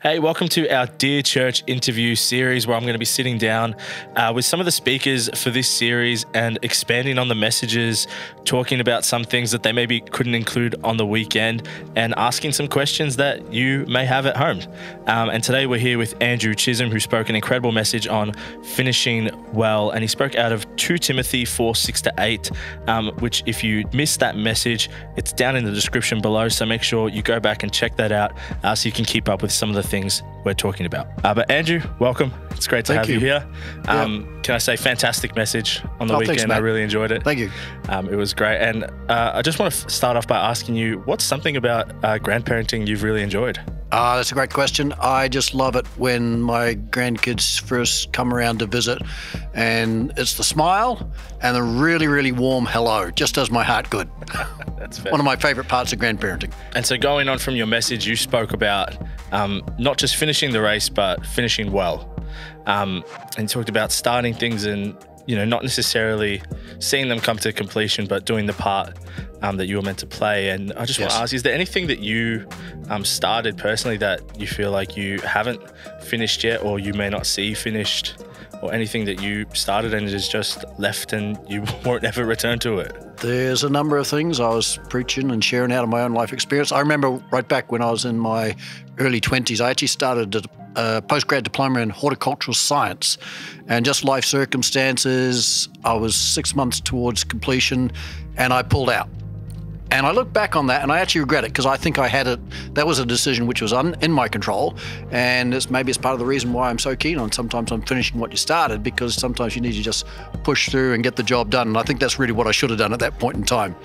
Hey, welcome to our Dear Church interview series where I'm going to be sitting down with some of the speakers for this series and expanding on the messages, talking about some things that they maybe couldn't include on the weekend and asking some questions that you may have at home. And today we're here with Andrew Chisholm, who spoke an incredible message on finishing well. And he spoke out of 2 Timothy 4:6-8, which if you missed that message, it's down in the description below. So make sure you go back and check that out so you can keep up with some of the things we're talking about. But Andrew, welcome. It's great to have you here. Can I say fantastic message on the weekend? Thanks, I really enjoyed it. Thank you. It was great. And I just want to start off by asking you, what's something about grandparenting you've really enjoyed? That's a great question. I just love it when my grandkids first come around to visit, and it's the smile and the really, really warm hello. Just does my heart good. That's fair. One of my favorite parts of grandparenting. And so going on from your message, you spoke about not just finishing the race, but finishing well. And you talked about starting things and, not necessarily seeing them come to completion, but doing the part that you were meant to play. And I just want to ask, is there anything that you started personally that you feel like you haven't finished yet, or you may not see finished, or anything that you started and is just left and you won't ever return to it? There's a number of things. I was preaching and sharing out of my own life experience. I remember right back when I was in my early 20s, I actually started a postgrad diploma in horticultural science, and just life circumstances, I was 6 months towards completion and I pulled out. And I look back on that and I actually regret it, because I think I had it. That was a decision which was in my control, and maybe it's part of the reason why I'm so keen on sometimes on finishing what you started, because sometimes you need to just push through and get the job done. And I think that's really what I should have done at that point in time.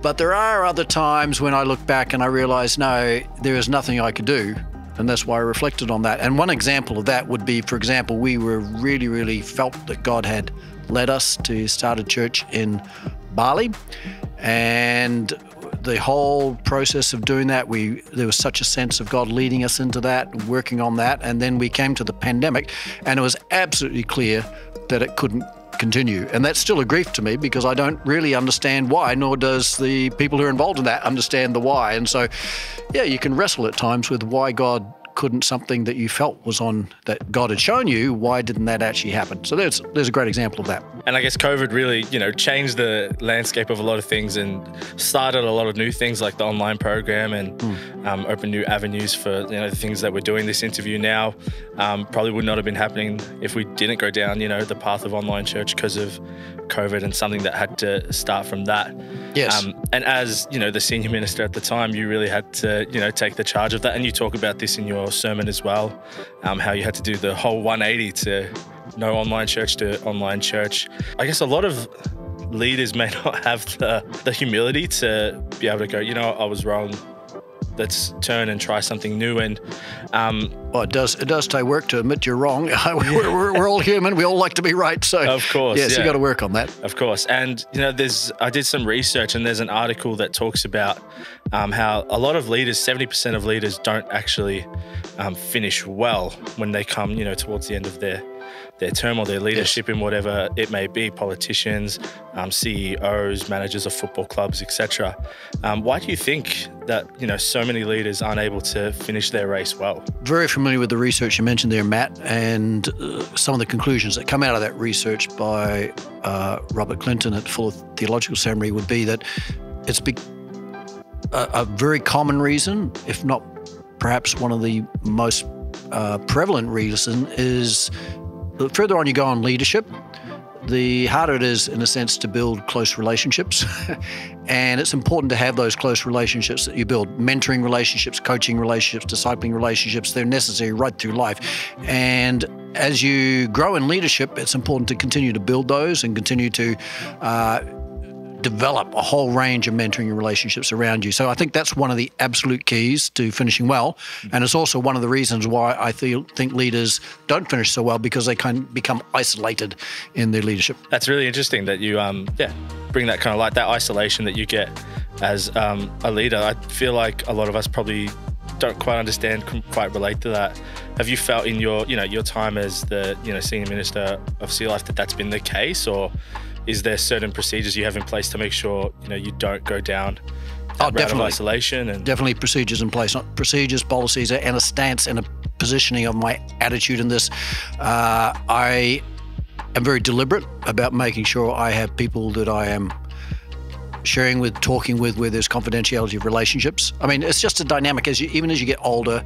But there are other times when I look back and I realize, no, there is nothing I could do. And that's why I reflected on that. And one example of that would be, for example, we were really felt that God had led us to start a church in Bali. And the whole process of doing that, there was such a sense of God leading us into that, working on that. And then we came to the pandemic, and it was absolutely clear that it couldn't continue. And that's still a grief to me, because I don't really understand why, nor does the people who are involved in that understand the why. And so, you can wrestle at times with why God couldn't, something that you felt was on, that God had shown you, why didn't that actually happen? So there's a great example of that. And I guess COVID really, changed the landscape of a lot of things and started a lot of new things like the online program and opened new avenues for, the things that we're doing. This interview now probably would not have been happening if we didn't go down, the path of online church because of COVID, and something that had to start from that. Yes. And as, the senior minister at the time, you really had to, take the charge of that. And you talk about this in your sermon as well, how you had to do the whole 180 to no online church to online church. I guess a lot of leaders may not have the humility to be able to go, I was wrong. Let's turn and try something new. And well, it does take work to admit you're wrong. We're all human. We all like to be right. So of course, yes, you got to work on that. Of course. And I did some research, and there's an article that talks about how a lot of leaders, 70% of leaders, don't actually finish well when they come, towards the end of their term or their leadership in whatever it may be, politicians, CEOs, managers of football clubs, etc. Why do you think that, so many leaders aren't able to finish their race well? Very familiar with the research you mentioned there, Matt, and some of the conclusions that come out of that research by Robert Clinton at Fuller Theological Seminary would be that it's a very common reason, if not perhaps one of the most prevalent reason, is the further on you go in leadership, the harder it is, in a sense, to build close relationships. And it's important to have those close relationships that you build. Mentoring relationships, coaching relationships, discipling relationships, they're necessary right through life. And as you grow in leadership, it's important to continue to build those and continue to develop a whole range of mentoring relationships around you. So I think that's one of the absolute keys to finishing well. And it's also one of the reasons why I think leaders don't finish so well, because they can become isolated in their leadership. That's really interesting that you bring that kind of light, that isolation that you get as a leader. I feel like a lot of us probably don't quite understand, couldn't quite relate to that. Have you felt in your time as the senior minister of CityLife that that's been the case, or is there certain procedures you have in place to make sure you don't go down route of definitely. isolation? And Definitely procedures in place, not procedures, policies, and a stance and a positioning of my attitude in this. I am very deliberate about making sure I have people that I am sharing with, talking with, where there's confidentiality of relationships. I mean, it's just a dynamic. Even as you get older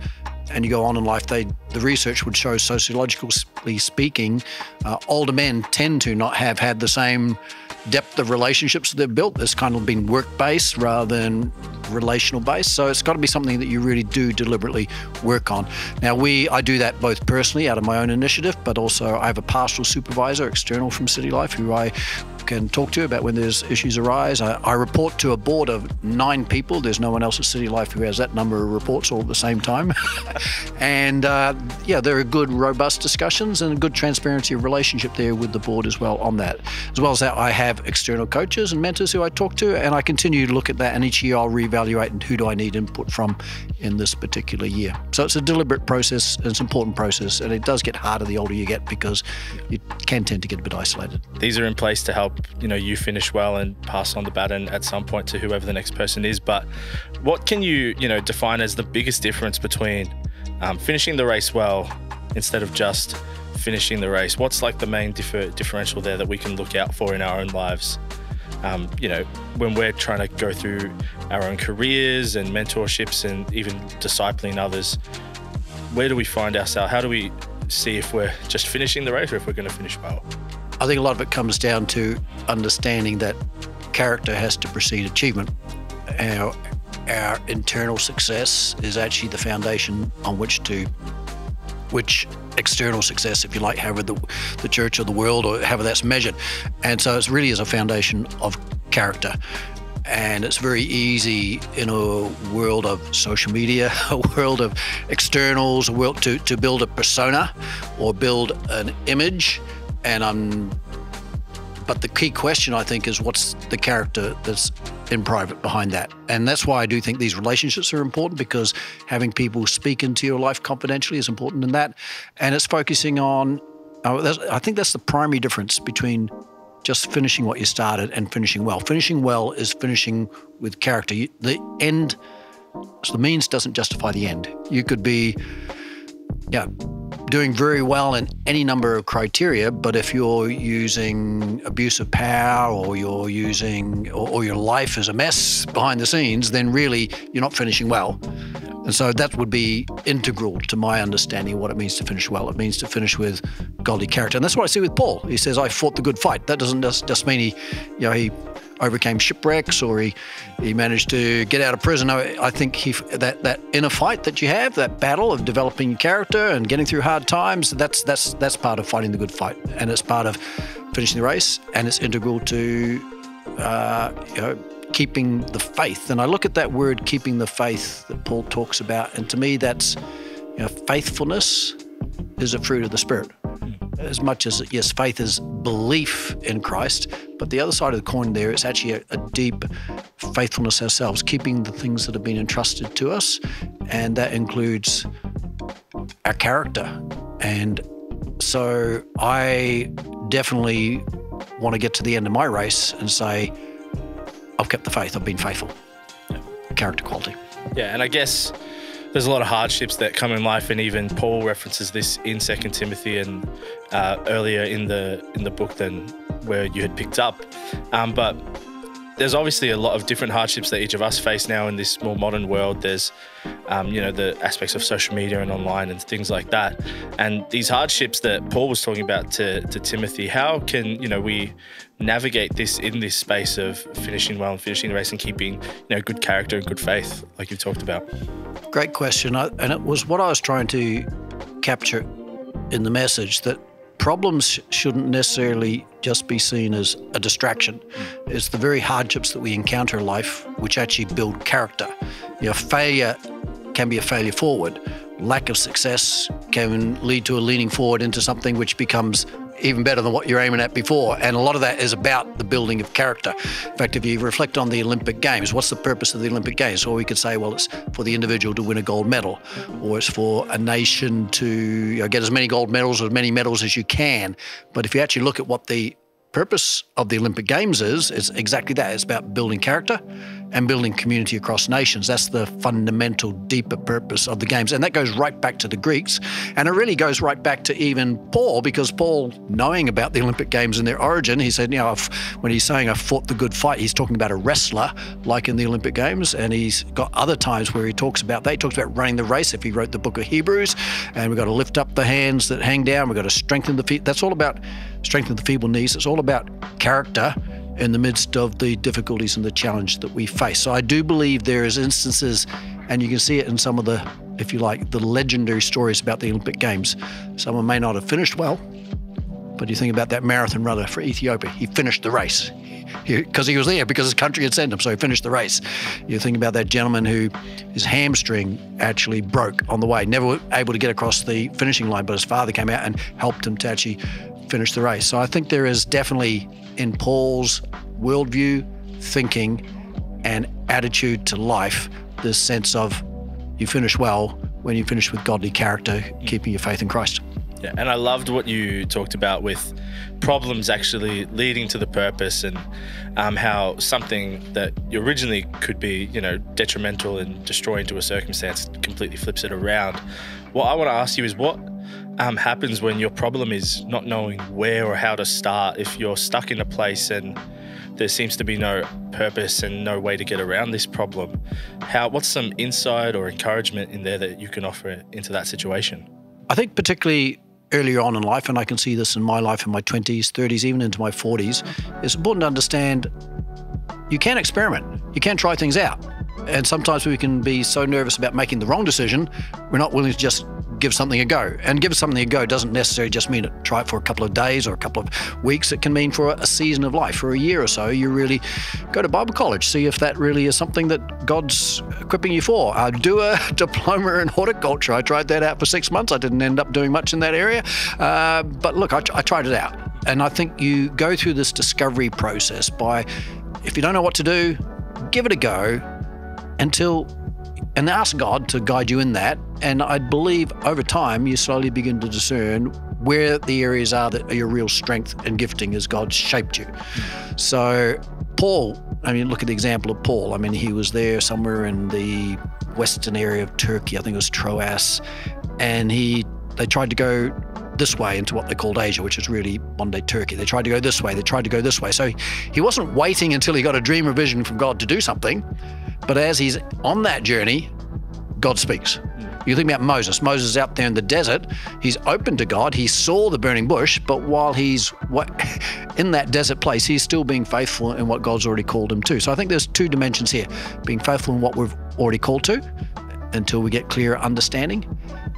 and you go on in life, the research would show, sociologically speaking, older men tend to not have had the same depth of relationships that they've built. It's kind of been work-based rather than relational-based. So it's got to be something that you really do deliberately work on. Now, I do that both personally out of my own initiative, but also I have a pastoral supervisor external from CityLife who I can talk to about when there's issues arise. I report to a board of 9 people. There's no one else at CityLife who has that number of reports all at the same time. And there are good, robust discussions and good transparency of relationship there with the board as well on that. As well as that, I have external coaches and mentors who I talk to, and I continue to look at that, and each year I'll reevaluate and who do I need input from in this particular year. So it's a deliberate process, and it's an important process, and it does get harder the older you get because you can tend to get a bit isolated. These are in place to help you finish well and pass on the baton at some point to whoever the next person is. But what can you define as the biggest difference between finishing the race well instead of just finishing the race? What's like the main differential there that we can look out for in our own lives? When we're trying to go through our own careers and mentorships and even discipling others, where do we find ourselves? How do we see if we're just finishing the race or if we're going to finish well? I think a lot of it comes down to understanding that character has to precede achievement. Our internal success is actually the foundation on which external success, if you like, however the church or the world or however that's measured. And so it really is a foundation of character. And it's very easy in a world of social media, a world of externals, a world to build a persona or build an image. But the key question, I think, is what's the character that's in private behind that? And that's why I do think these relationships are important, because having people speak into your life confidentially is important in that. And it's focusing on, I think that's the primary difference between just finishing what you started and finishing well. Finishing well is finishing with character. The means doesn't justify the end. You could be, doing very well in any number of criteria, but if you're using abuse of power or you're using, or your life is a mess behind the scenes, then really you're not finishing well. And so that would be integral to my understanding of what it means to finish well. It means to finish with godly character. And that's what I see with Paul. He says, I fought the good fight. That doesn't just mean he overcame shipwrecks or he managed to get out of prison. I think that inner fight that you have, that battle of developing your character and getting through hard times, that's part of fighting the good fight, and it's part of finishing the race, and it's integral to keeping the faith. And I look at that word, keeping the faith, that Paul talks about, and to me that's faithfulness is a fruit of the Spirit. As much as, yes, faith is belief in Christ, but the other side of the coin there is actually a deep faithfulness ourselves, keeping the things that have been entrusted to us, and that includes our character. And so I definitely want to get to the end of my race and say, I've kept the faith, I've been faithful. Character quality. Yeah, and I guess there's a lot of hardships that come in life, and even Paul references this in 2 Timothy and earlier in the book than where you had picked up. But there's obviously a lot of different hardships that each of us face now in this more modern world. There's, the aspects of social media and online and things like that. And these hardships that Paul was talking about to Timothy, how can, we navigate this in this space of finishing well and finishing the race and keeping, good character and good faith, like you talked about? Great question. And it was what I was trying to capture in the message, that problems shouldn't necessarily just be seen as a distraction. It's the very hardships that we encounter in life which actually build character. Failure can be a failure forward. Lack of success can lead to a leaning forward into something which becomes even better than what you're aiming at before. And a lot of that is about the building of character. In fact, if you reflect on the Olympic Games, what's the purpose of the Olympic Games? Or we could say, well, it's for the individual to win a gold medal, or it's for a nation to get as many gold medals or as many medals as you can. But if you actually look at what the purpose of the Olympic Games is, it's exactly that. It's about building character and building community across nations. That's the fundamental, deeper purpose of the games. And that goes right back to the Greeks. And it really goes right back to even Paul, because Paul, knowing about the Olympic Games and their origin, he said, when he's saying I fought the good fight, he's talking about a wrestler, like in the Olympic Games. And he's got other times where he talks about that. He talks about running the race, if he wrote the book of Hebrews. And we've got to lift up the hands that hang down. We've got to strengthen the feet. That's all about strengthen the feeble knees. It's all about character in the midst of the difficulties and the challenge that we face. So I do believe there is instances, and you can see it in some of the, if you like, the legendary stories about the Olympic Games. Someone may not have finished well, but you think about that marathon runner for Ethiopia. He finished the race because he was there, because his country had sent him, so he finished the race. You think about that gentleman who his hamstring actually broke on the way, never able to get across the finishing line, but his father came out and helped him to actually finish the race. So I think there is definitely, in Paul's worldview, thinking, and attitude to life, this sense of you finish well when you finish with godly character, keeping your faith in Christ. Yeah, and I loved what you talked about with problems actually leading to the purpose, and how something that originally could be, detrimental and destroying to a circumstance completely flips it around. What I want to ask you is what happens when your problem is not knowing where or how to start, if you're stuck in a place and there seems to be no purpose and no way to get around this problem. What's some insight or encouragement in there that you can offer into that situation? I think particularly earlier on in life, and I can see this in my life in my 20s, 30s, even into my 40s, it's important to understand you can experiment. You can try things out. And sometimes we can be so nervous about making the wrong decision, we're not willing to just give something a go. And give something a go doesn't necessarily just mean try it for a couple of days or a couple of weeks. It can mean for a season of life, for a year or so. You really go to Bible college, see if that really is something that God's equipping you for. Do a diploma in horticulture. I tried that out for 6 months. I didn't end up doing much in that area. But look, I tried it out. And I think you go through this discovery process by, if you don't know what to do, give it a go and ask God to guide you in that. And I believe over time, you slowly begin to discern where the areas are that are your real strength and gifting as God's shaped you. So Paul, look at the example of Paul. He was there somewhere in the western area of Turkey, I think it was Troas, and they tried to go this way into what they called Asia, which is really modern-day Turkey. They tried to go this way. They tried to go this way. So he wasn't waiting until he got a dream or vision from God to do something, but as he's on that journey, God speaks. You think about Moses. Moses is out there in the desert. He's open to God. He saw the burning bush, but while he's in that desert place, he's still being faithful in what God's already called him to. So I think there's two dimensions here. Being faithful in what we've already called to until we get clearer understanding,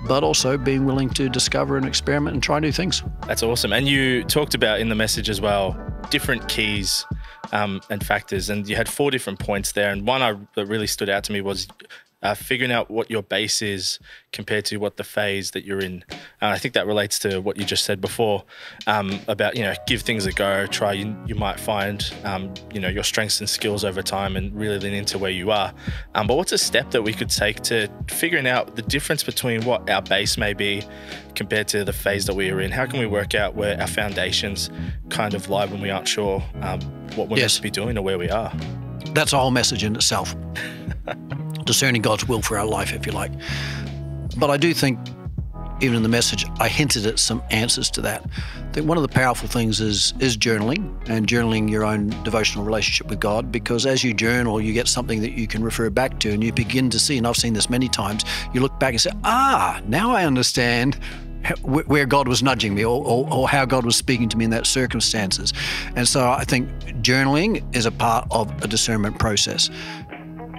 but also being willing to discover and experiment and try new things. That's awesome. And you talked about in the message as well, different keys and factors, and you had 4 different points there. And one that really stood out to me was figuring out what your base is compared to what the phase that you're in. I think that relates to what you just said before about, give things a go, try. You might find, your strengths and skills over time and really lean into where you are. But what's a step that we could take to figuring out the difference between what our base may be compared to the phase that we are in? How can we work out where our foundations kind of lie when we aren't sure what we're meant to be doing or where we are? That's a whole message in itself. Discerning God's will for our life, if you like. But I do think, even in the message, I hinted at some answers to that. I think one of the powerful things is journaling, and journaling your own devotional relationship with God, because as you journal, you get something that you can refer back to, and you begin to see, and I've seen this many times, you look back and say, now I understand where God was nudging me or how God was speaking to me in that circumstances. And so I think journaling is a part of a discernment process.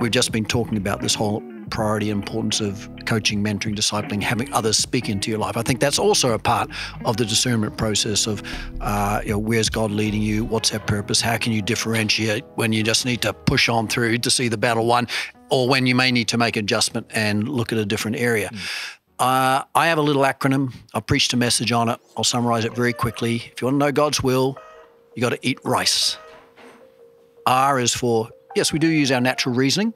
We've just been talking about this whole priority importance of coaching, mentoring, discipling, having others speak into your life. I think that's also a part of the discernment process of, where's God leading you? What's our purpose? How can you differentiate when you just need to push on through to see the battle won, or when you may need to make adjustment and look at a different area? I have a little acronym. I preached a message on it. I'll summarize it very quickly. If you want to know God's will, you got to eat rice. R is for, yes, we do use our natural reasoning.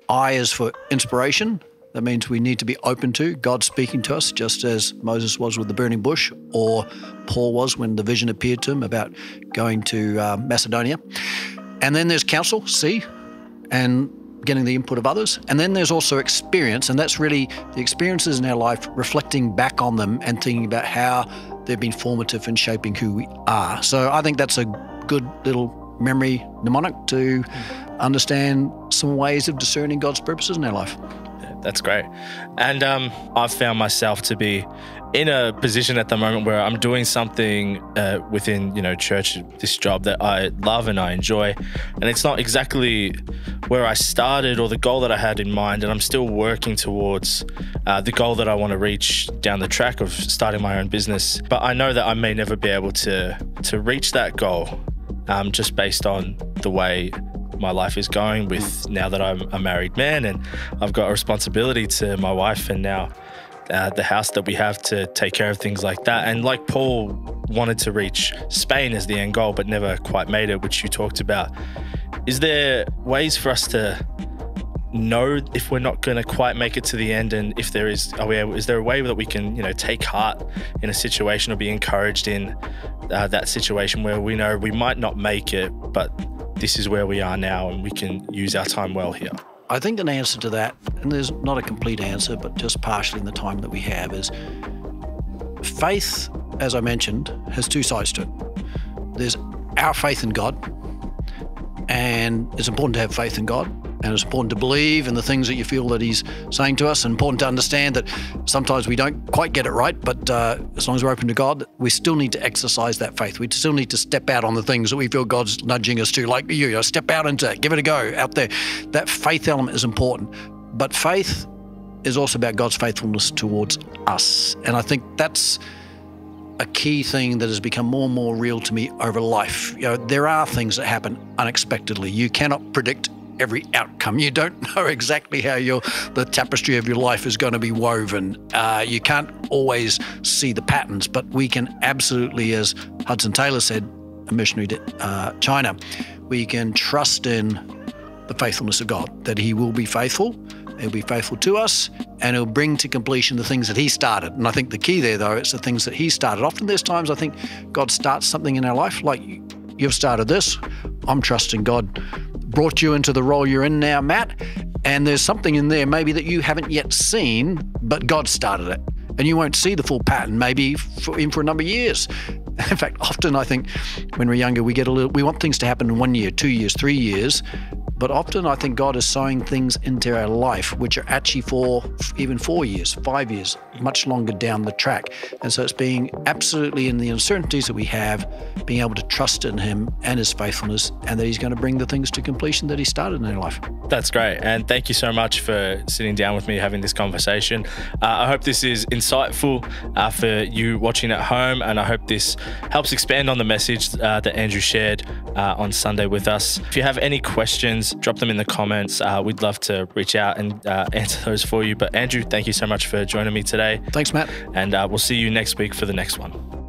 I is for inspiration. That means we need to be open to God speaking to us, just as Moses was with the burning bush, or Paul was when the vision appeared to him about going to Macedonia. And then there's counsel, C. and getting the input of others. And then there's also experience, and that's really the experiences in our life, reflecting back on them and thinking about how they've been formative in shaping who we are. So I think that's a good little memory mnemonic to understand some ways of discerning God's purposes in our life. That's great. And I've found myself to be in a position at the moment where I'm doing something within, church, this job that I love and I enjoy. And it's not exactly where I started or the goal that I had in mind. And I'm still working towards the goal that I want to reach down the track of starting my own business. But I know that I may never be able to reach that goal just based on the way my life is going with now that I'm a married man and I've got a responsibility to my wife and now the house that we have to take care of things like that. And like Paul wanted to reach Spain as the end goal, but never quite made it, which you talked about. Is there ways for us to know if we're not going to quite make it to the end? And if there is, is there a way that we can, take heart in a situation or be encouraged in that situation where we know we might not make it, but this is where we are now and we can use our time well here? I think an answer to that, and there's not a complete answer, but just partially in the time that we have, is faith, as I mentioned, has two sides to it. There's our faith in God, and it's important to have faith in God, and it's important to believe in the things that you feel that He's saying to us, and important to understand that sometimes we don't quite get it right, but as long as we're open to God, we still need to exercise that faith. We still need to step out on the things that we feel God's nudging us to, like step out into it, give it a go out there. That faith element is important, but faith is also about God's faithfulness towards us, and I think that's a key thing that has become more and more real to me over life. There are things that happen unexpectedly. You cannot predict every outcome. You don't know exactly how the tapestry of your life is going to be woven. You can't always see the patterns, but we can absolutely, as Hudson Taylor said, a missionary to China, we can trust in the faithfulness of God, that He will be faithful. He'll be faithful to us, and He'll bring to completion the things that He started. And I think the key there, though, it's the things that He started. Often there's times I think God starts something in our life, like you've started this. I'm trusting God brought you into the role you're in now, Matt, and there's something in there maybe that you haven't yet seen, but God started it. And you won't see the full pattern maybe for a number of years. In fact, often I think when we're younger, we want things to happen in 1 year, 2 years, 3 years. But often I think God is sowing things into our life which are actually for even 4 years, 5 years, much longer down the track. And so it's being absolutely in the uncertainties that we have, being able to trust in Him and His faithfulness, and that He's going to bring the things to completion that He started in our life. That's great. And thank you so much for sitting down with me, having this conversation. I hope this is insightful for you watching at home, and I hope this helps expand on the message that Andrew shared on Sunday with us. If you have any questions, drop them in the comments. We'd love to reach out and answer those for you. But Andrew, thank you so much for joining me today. Thanks, Matt. And we'll see you next week for the next one.